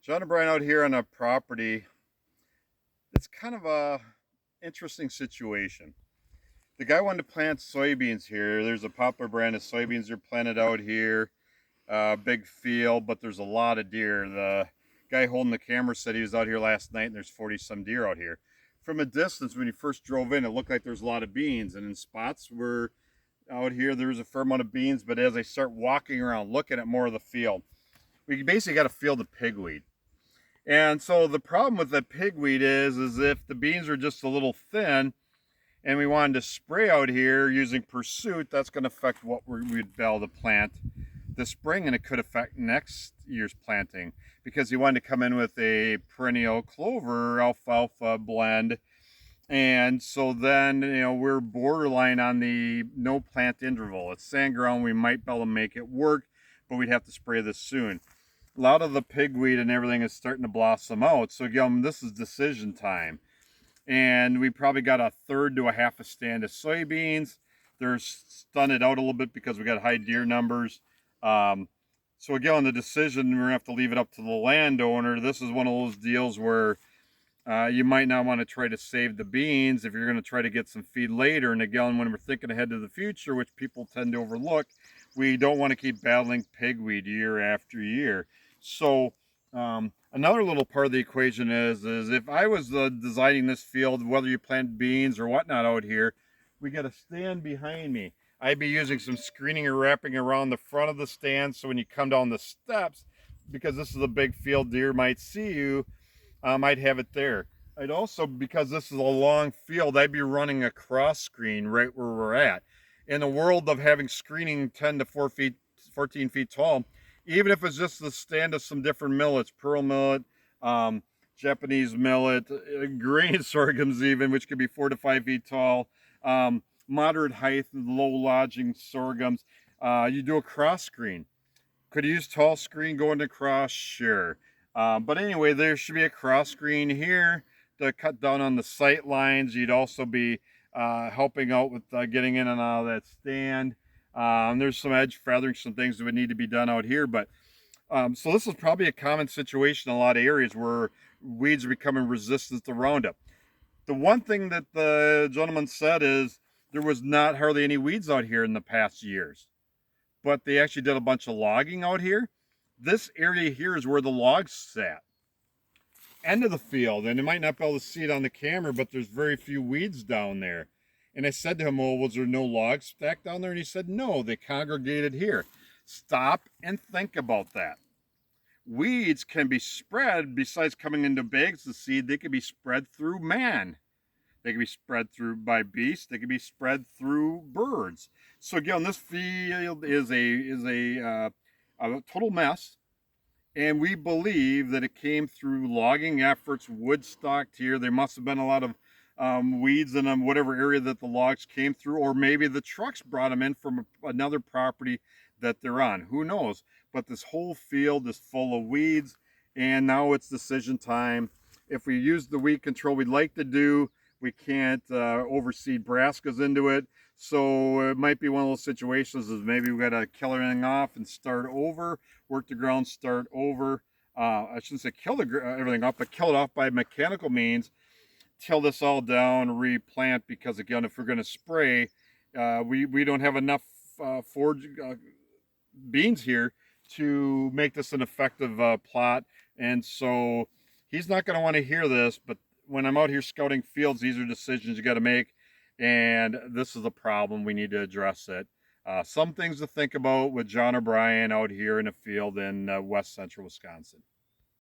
John and Brian out here on a property. It's kind of a interesting situation. The guy wanted to plant soybeans here. There's a popular brand of soybeans they're planted out here. Big field, but there's a lot of deer. The guy holding the camera said he was out here last night and there's 40 some deer out here. From a distance, when you first drove in, it looked like there's a lot of beans, and in spots where out here there's a fair amount of beans, but as I start walking around looking at more of the field, we basically got a field of pigweed. And so the problem with the pigweed is if the beans are just a little thin and we wanted to spray out here using pursuit, that's going to affect what we'd be able to plant this spring, and it could affect next year's planting because he wanted to come in with a perennial clover alfalfa blend. And so then, we're borderline on the no plant interval. It's sand ground. We might be able to make it work, but we'd have to spray this soon. A lot of the pigweed and everything is starting to blossom out. So again, this is decision time. And we probably got a third to a half a stand of soybeans. They're stunted out a little bit because we got high deer numbers. So again, on the decision, we're gonna have to leave it up to the landowner. This is one of those deals where you might not want to try to save the beans if you're going to try to get some feed later. And again, when we're thinking ahead to the future, which people tend to overlook, we don't want to keep battling pigweed year after year. So another little part of the equation is if I was designing this field, whether you plant beans or whatnot out here, we got a stand behind me. I'd be using some screening or wrapping around the front of the stand, so when you come down the steps, because this is a big field, deer might see you, I'd have it there. I'd also, because this is a long field, I'd be running a cross screen right where we're at. In the world of having screening 10 to 4 feet, 14 feet tall, even if it's just the stand of some different millets, pearl millet, Japanese millet, grain sorghums even, which could be 4 to 5 feet tall, moderate height, low lodging sorghums, you do a cross screen. Could you use tall screen going across? Sure. But anyway, there should be a cross screen here to cut down on the sight lines. You'd also be helping out with getting in and out of that stand. There's some edge feathering, some things that would need to be done out here. But so this is probably a common situation in a lot of areas where weeds are becoming resistant to Roundup. The one thing that the gentleman said is there was not hardly any weeds out here in the past years, but they actually did a bunch of logging out here. This area here is where the logs sat. End of the field, and you might not be able to see it on the camera, but there's very few weeds down there. And I said to him, well, was there no logs stacked down there? And he said, no, they congregated here. Stop and think about that. Weeds can be spread, besides coming into bags of seed, they can be spread through man. They can be spread through by beasts. They can be spread through birds. So again, this field is a total mess, and we believe that it came through logging efforts, wood stocked here. There must have been a lot of weeds in whatever area that the logs came through, or maybe the trucks brought them in from another property that they're on. Who knows? But this whole field is full of weeds, and now it's decision time. If we use the weed control we'd like to do, we can't overseed brassicas into it. So it might be one of those situations is maybe we got to kill everything off and start over, work the ground, start over. I shouldn't say kill everything off, but kill it off by mechanical means, till this all down, replant, because again, if we're going to spray, we don't have enough forage beans here to make this an effective plot. And so he's not going to want to hear this, but when I'm out here scouting fields, these are decisions you got to make, and this is a problem. We need to address it. Some things to think about with John O'Brien out here in a field in west central Wisconsin.